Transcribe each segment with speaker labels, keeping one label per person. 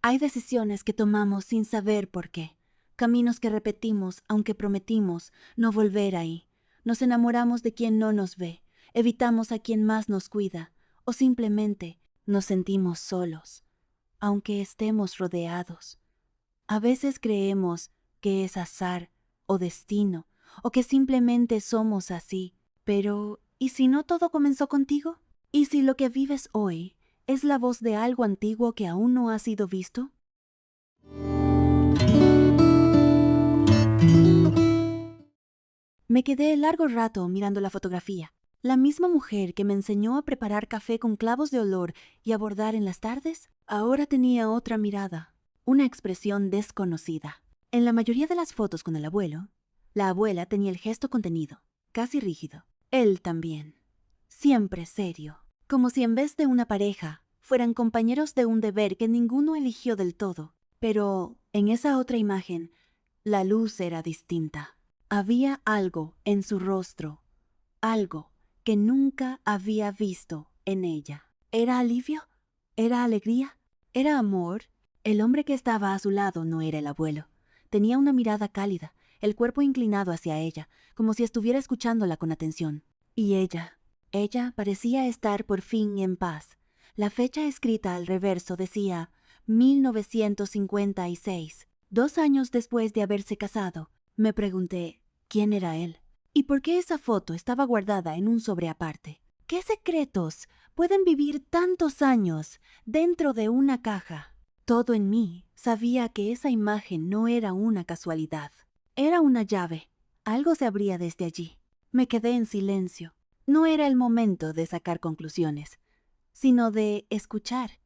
Speaker 1: Hay decisiones que tomamos sin saber por qué, caminos que repetimos aunque prometimos no volver ahí. Nos enamoramos de quien no nos ve, evitamos a quien más nos cuida, o simplemente nos sentimos solos, aunque estemos rodeados. A veces creemos que es azar o destino, o que simplemente somos así. Pero, ¿y si no todo comenzó contigo? ¿Y si lo que vives hoy es la voz de algo antiguo que aún no ha sido visto? Me quedé largo rato mirando la fotografía. La misma mujer que me enseñó a preparar café con clavos de olor y a bordar en las tardes, ahora tenía otra mirada, una expresión desconocida. En la mayoría de las fotos con el abuelo, la abuela tenía el gesto contenido, casi rígido. Él también. Siempre serio, como si en vez de una pareja, fueran compañeros de un deber que ninguno eligió del todo. Pero en esa otra imagen, la luz era distinta. Había algo en su rostro, algo que nunca había visto en ella. ¿Era alivio? ¿Era alegría? ¿Era amor? El hombre que estaba a su lado no era el abuelo. Tenía una mirada cálida, el cuerpo inclinado hacia ella, como si estuviera escuchándola con atención. Y ella parecía estar por fin en paz. La fecha escrita al reverso decía 1956, 2 años después de haberse casado. Me pregunté, ¿quién era él? ¿Y por qué esa foto estaba guardada en un sobre aparte? ¿Qué secretos pueden vivir tantos años dentro de una caja? Todo en mí sabía que esa imagen no era una casualidad. Era una llave. Algo se abría desde allí. Me quedé en silencio. No era el momento de sacar conclusiones, sino de escuchar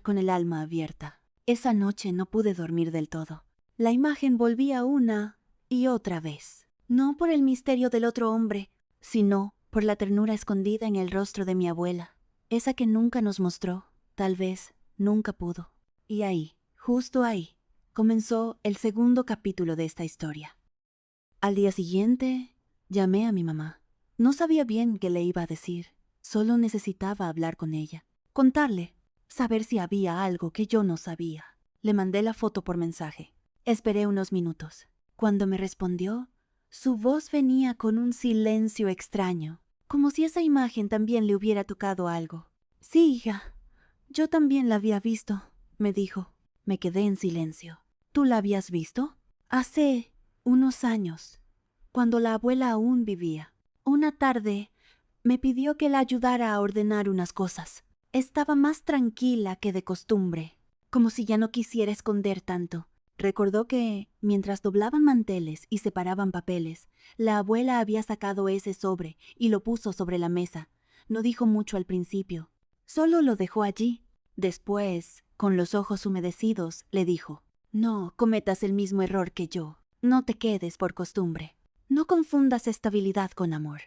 Speaker 1: con el alma abierta. Esa noche no pude dormir del todo. La imagen volvía una y otra vez. No por el misterio del otro hombre, sino por la ternura escondida en el rostro de mi abuela. Esa que nunca nos mostró, tal vez nunca pudo. Y ahí, justo ahí, comenzó el segundo capítulo de esta historia. Al día siguiente, llamé a mi mamá. No sabía bien qué le iba a decir. Solo necesitaba hablar con ella. Contarle. Saber si había algo que yo no sabía. Le mandé la foto por mensaje. Esperé unos minutos. Cuando me respondió, su voz venía con un silencio extraño, como si esa imagen también le hubiera tocado algo. Sí, hija, yo también la había visto, me dijo. Me quedé en silencio. ¿Tú la habías visto? Hace unos años, cuando la abuela aún vivía. Una tarde me pidió que la ayudara a ordenar unas cosas. Estaba más tranquila que de costumbre, como si ya no quisiera esconder tanto. Recordó que, mientras doblaban manteles y separaban papeles, la abuela había sacado ese sobre y lo puso sobre la mesa. No dijo mucho al principio, solo lo dejó allí. Después, con los ojos humedecidos, le dijo, no cometas el mismo error que yo. No te quedes por costumbre. No confundas estabilidad con amor,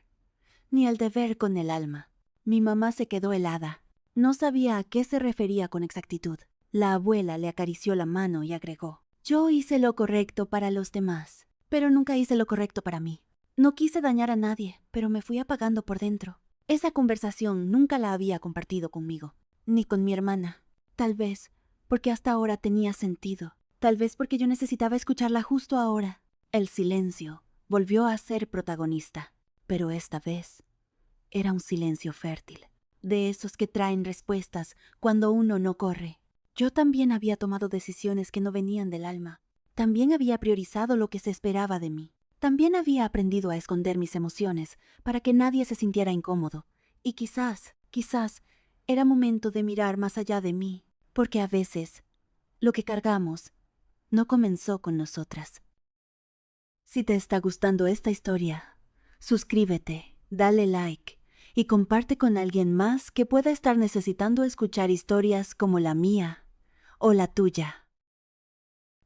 Speaker 1: ni el deber con el alma. Mi mamá se quedó helada. No sabía a qué se refería con exactitud. La abuela le acarició la mano y agregó, yo hice lo correcto para los demás, pero nunca hice lo correcto para mí. No quise dañar a nadie, pero me fui apagando por dentro. Esa conversación nunca la había compartido conmigo, ni con mi hermana. Tal vez porque hasta ahora tenía sentido. Tal vez porque yo necesitaba escucharla justo ahora. El silencio volvió a ser protagonista, pero esta vez era un silencio fértil, de esos que traen respuestas cuando uno no corre. Yo también había tomado decisiones que no venían del alma. También había priorizado lo que se esperaba de mí. También había aprendido a esconder mis emociones para que nadie se sintiera incómodo. Y quizás, era momento de mirar más allá de mí, porque a veces lo que cargamos no comenzó con nosotras. Si te está gustando esta historia, suscríbete, dale like y comparte con alguien más que pueda estar necesitando escuchar historias como la mía o la tuya.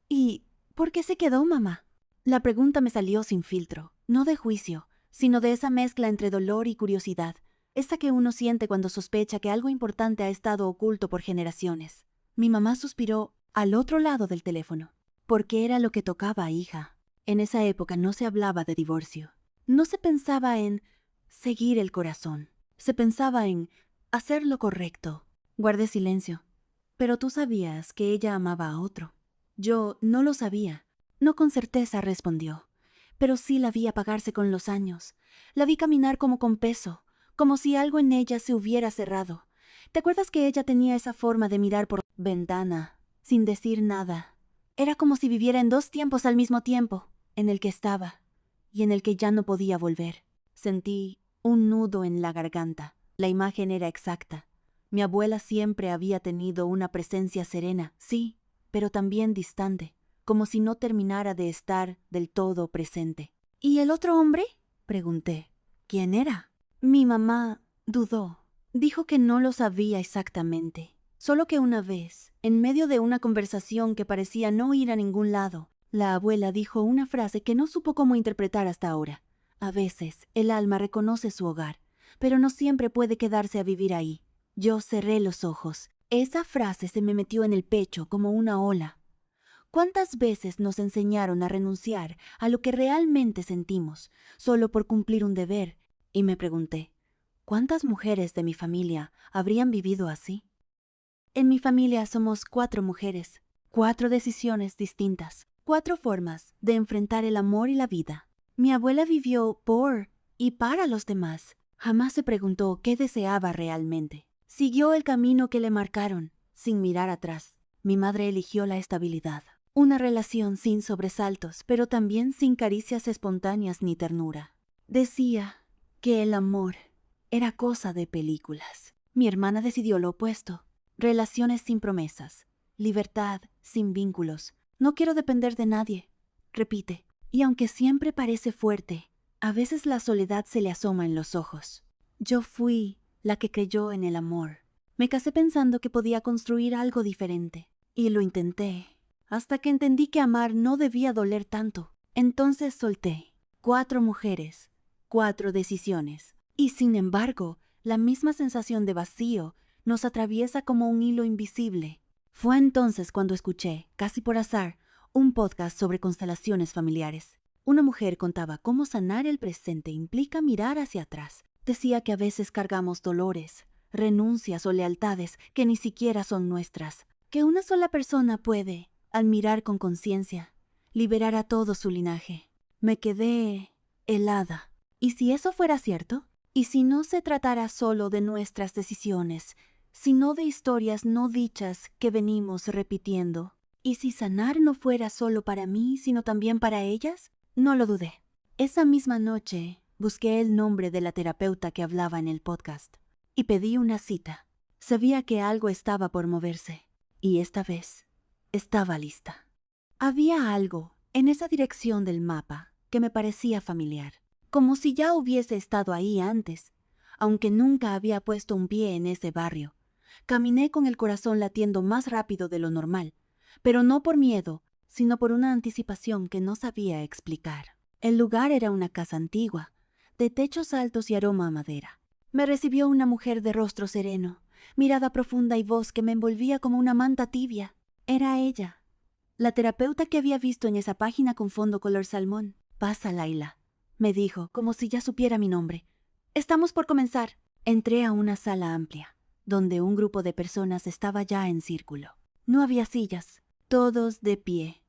Speaker 1: ¿Y por qué se quedó, mamá? La pregunta me salió sin filtro, no de juicio, sino de esa mezcla entre dolor y curiosidad, esa que uno siente cuando sospecha que algo importante ha estado oculto por generaciones. Mi mamá suspiró al otro lado del teléfono, porque era lo que tocaba, hija. En esa época no se hablaba de divorcio. No se pensaba en seguir el corazón. Se pensaba en hacer lo correcto. Guardé silencio. Pero tú sabías que ella amaba a otro. Yo no lo sabía. No con certeza, respondió. Pero sí la vi apagarse con los años. La vi caminar como con peso, como si algo en ella se hubiera cerrado. ¿Te acuerdas que ella tenía esa forma de mirar por ventana, sin decir nada? Era como si viviera en dos tiempos al mismo tiempo, en el que estaba y en el que ya no podía volver. Sentí un nudo en la garganta. La imagen era exacta. Mi abuela siempre había tenido una presencia serena, sí, pero también distante, como si no terminara de estar del todo presente. ¿Y el otro hombre?, pregunté. ¿Quién era? Mi mamá dudó. Dijo que no lo sabía exactamente. Solo que una vez, en medio de una conversación que parecía no ir a ningún lado, la abuela dijo una frase que no supo cómo interpretar hasta ahora. A veces, el alma reconoce su hogar, pero no siempre puede quedarse a vivir ahí. Yo cerré los ojos. Esa frase se me metió en el pecho como una ola. ¿Cuántas veces nos enseñaron a renunciar a lo que realmente sentimos, solo por cumplir un deber? Y me pregunté, ¿cuántas mujeres de mi familia habrían vivido así? En mi familia somos 4 mujeres, 4 decisiones distintas, 4 formas de enfrentar el amor y la vida. Mi abuela vivió por y para los demás. Jamás se preguntó qué deseaba realmente. Siguió el camino que le marcaron, sin mirar atrás. Mi madre eligió la estabilidad. Una relación sin sobresaltos, pero también sin caricias espontáneas ni ternura. Decía que el amor era cosa de películas. Mi hermana decidió lo opuesto. Relaciones sin promesas, libertad sin vínculos. No quiero depender de nadie, repite. Y aunque siempre parece fuerte, a veces la soledad se le asoma en los ojos. Yo fui la que creyó en el amor. Me casé pensando que podía construir algo diferente. Y lo intenté, hasta que entendí que amar no debía doler tanto. Entonces solté. 4 mujeres, 4 decisiones. Y sin embargo, la misma sensación de vacío nos atraviesa como un hilo invisible. Fue entonces cuando escuché, casi por azar, un podcast sobre constelaciones familiares. Una mujer contaba cómo sanar el presente implica mirar hacia atrás. Decía que a veces cargamos dolores, renuncias o lealtades que ni siquiera son nuestras. Que una sola persona puede, al mirar con conciencia, liberar a todo su linaje. Me quedé helada. ¿Y si eso fuera cierto? ¿Y si no se tratara solo de nuestras decisiones, sino de historias no dichas que venimos repitiendo? ¿Y si sanar no fuera solo para mí, sino también para ellas? No lo dudé. Esa misma noche busqué el nombre de la terapeuta que hablaba en el podcast y pedí una cita. Sabía que algo estaba por moverse y esta vez estaba lista. Había algo en esa dirección del mapa que me parecía familiar, como si ya hubiese estado ahí antes, aunque nunca había puesto un pie en ese barrio. Caminé con el corazón latiendo más rápido de lo normal, pero no por miedo, sino por una anticipación que no sabía explicar. El lugar era una casa antigua, de techos altos y aroma a madera. Me recibió una mujer de rostro sereno, mirada profunda y voz que me envolvía como una manta tibia. Era ella, la terapeuta que había visto en esa página con fondo color salmón. «Pasa, Laila», me dijo, como si ya supiera mi nombre. «Estamos por comenzar». Entré a una sala amplia, donde un grupo de personas estaba ya en círculo. No había sillas, todos de pie,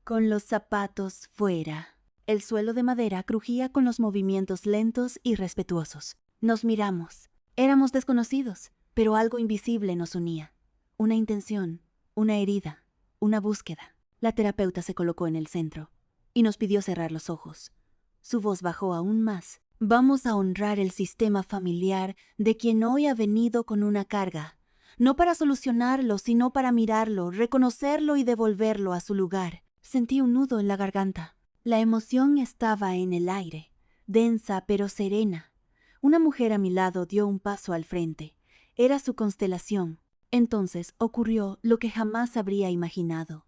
Speaker 1: con los zapatos fuera. El suelo de madera crujía con los movimientos lentos y respetuosos. Nos miramos. Éramos desconocidos, pero algo invisible nos unía. Una intención, una herida, una búsqueda. La terapeuta se colocó en el centro y nos pidió cerrar los ojos. Su voz bajó aún más. «Vamos a honrar el sistema familiar de quien hoy ha venido con una carga. No para solucionarlo, sino para mirarlo, reconocerlo y devolverlo a su lugar». Sentí un nudo en la garganta. La emoción estaba en el aire, densa pero serena. Una mujer a mi lado dio un paso al frente. Era su constelación. Entonces ocurrió lo que jamás habría imaginado.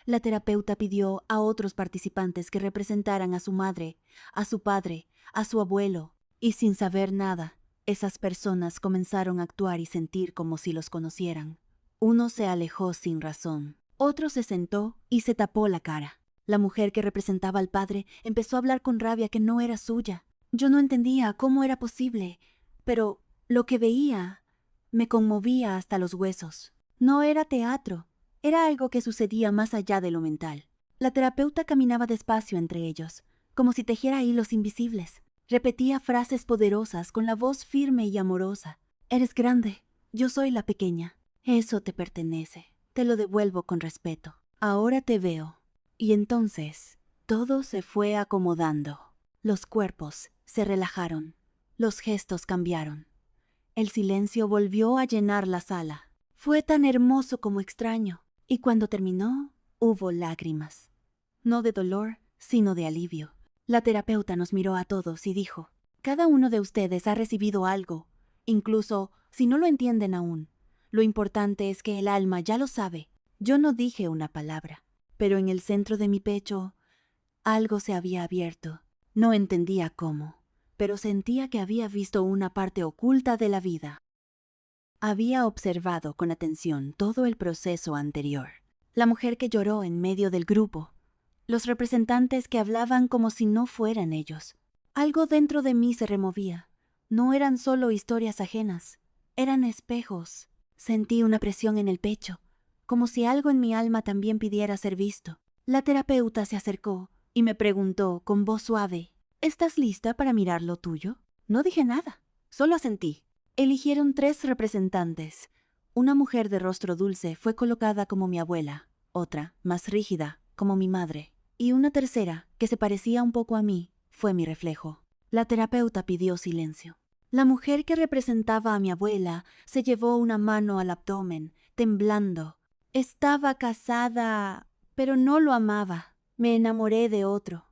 Speaker 1: La terapeuta pidió a otros participantes que representaran a su madre, a su padre, a su abuelo, y sin saber nada, esas personas comenzaron a actuar y sentir como si los conocieran. Uno se alejó sin razón. Otro se sentó y se tapó la cara. La mujer que representaba al padre empezó a hablar con rabia que no era suya. Yo no entendía cómo era posible, pero lo que veía me conmovía hasta los huesos. No era teatro, era algo que sucedía más allá de lo mental. La terapeuta caminaba despacio entre ellos, como si tejiera hilos invisibles. Repetía frases poderosas con la voz firme y amorosa. Eres grande, yo soy la pequeña. Eso te pertenece. Te lo devuelvo con respeto. Ahora te veo. Y entonces, todo se fue acomodando. Los cuerpos se relajaron. Los gestos cambiaron. El silencio volvió a llenar la sala. Fue tan hermoso como extraño. Y cuando terminó, hubo lágrimas. No de dolor, sino de alivio. La terapeuta nos miró a todos y dijo, cada uno de ustedes ha recibido algo, incluso si no lo entienden aún. Lo importante es que el alma ya lo sabe. Yo no dije una palabra, pero en el centro de mi pecho algo se había abierto. No entendía cómo, pero sentía que había visto una parte oculta de la vida. Había observado con atención todo el proceso anterior. La mujer que lloró en medio del grupo, los representantes que hablaban como si no fueran ellos. Algo dentro de mí se removía. No eran solo historias ajenas, eran espejos. Sentí una presión en el pecho, como si algo en mi alma también pidiera ser visto. La terapeuta se acercó y me preguntó con voz suave, ¿estás lista para mirar lo tuyo? No dije nada, solo asentí. Eligieron 3 representantes. Una mujer de rostro dulce fue colocada como mi abuela, otra, más rígida, como mi madre, y una tercera, que se parecía un poco a mí, fue mi reflejo. La terapeuta pidió silencio. La mujer que representaba a mi abuela se llevó una mano al abdomen, temblando. Estaba casada, pero no lo amaba. Me enamoré de otro.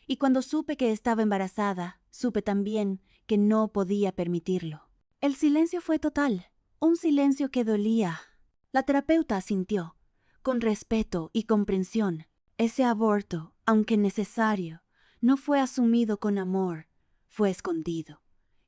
Speaker 1: Y cuando supe que estaba embarazada, supe también que no podía permitirlo. El silencio fue total, un silencio que dolía. La terapeuta asintió, con respeto y comprensión. Ese aborto, aunque necesario, no fue asumido con amor, fue escondido.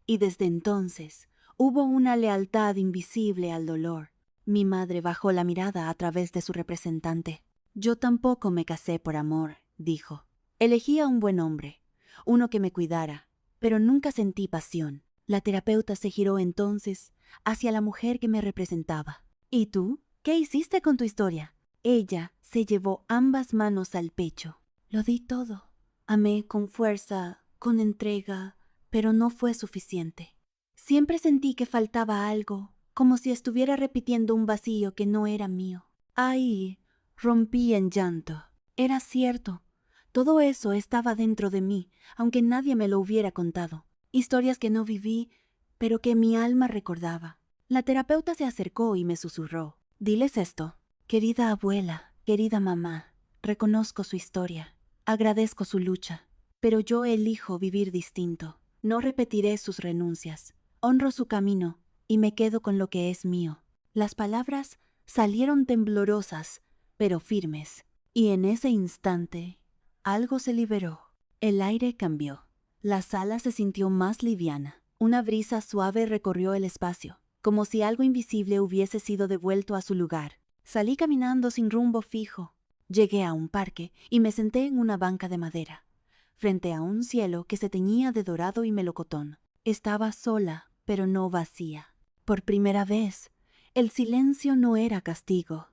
Speaker 1: Y desde entonces hubo una lealtad invisible al dolor. Mi madre bajó la mirada a través de su representante. Yo tampoco me casé por amor, dijo. Elegí a un buen hombre, uno que me cuidara, pero nunca sentí pasión. La terapeuta se giró entonces hacia la mujer que me representaba. ¿Y tú? ¿Qué hiciste con tu historia? Ella se llevó ambas manos al pecho. Lo di todo. Amé con fuerza, con entrega, pero no fue suficiente. Siempre sentí que faltaba algo, como si estuviera repitiendo un vacío que no era mío. Ahí rompí en llanto. Era cierto. Todo eso estaba dentro de mí, aunque nadie me lo hubiera contado. Historias que no viví, pero que mi alma recordaba. La terapeuta se acercó y me susurró. Diles esto. Querida abuela, querida mamá, reconozco su historia. Agradezco su lucha, pero yo elijo vivir distinto. No repetiré sus renuncias. Honro su camino y me quedo con lo que es mío. Las palabras salieron temblorosas, pero firmes. Y en ese instante, algo se liberó. El aire cambió. La sala se sintió más liviana. Una brisa suave recorrió el espacio, como si algo invisible hubiese sido devuelto a su lugar. Salí caminando sin rumbo fijo. Llegué a un parque y me senté en una banca de madera, frente a un cielo que se teñía de dorado y melocotón. Estaba sola, pero no vacía. Por primera vez, el silencio no era castigo,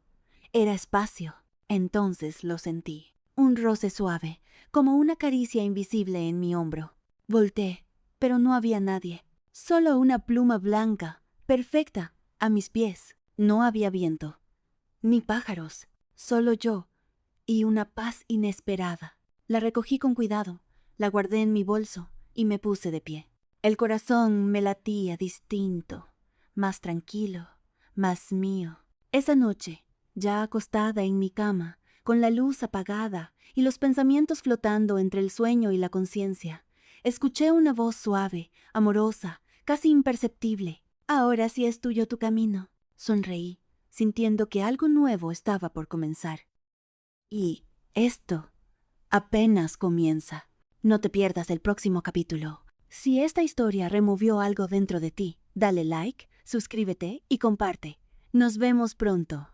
Speaker 1: era espacio. Entonces lo sentí. Un roce suave, como una caricia invisible en mi hombro. Volté, pero no había nadie. Solo una pluma blanca, perfecta, a mis pies. No había viento, ni pájaros, solo yo y una paz inesperada. La recogí con cuidado, la guardé en mi bolso y me puse de pie. El corazón me latía distinto, más tranquilo, más mío. Esa noche, ya acostada en mi cama, con la luz apagada y los pensamientos flotando entre el sueño y la conciencia, escuché una voz suave, amorosa, casi imperceptible. Ahora sí es tuyo tu camino. Sonreí, sintiendo que algo nuevo estaba por comenzar. Y esto apenas comienza. No te pierdas el próximo capítulo. Si esta historia removió algo dentro de ti, dale like, suscríbete y comparte. Nos vemos pronto.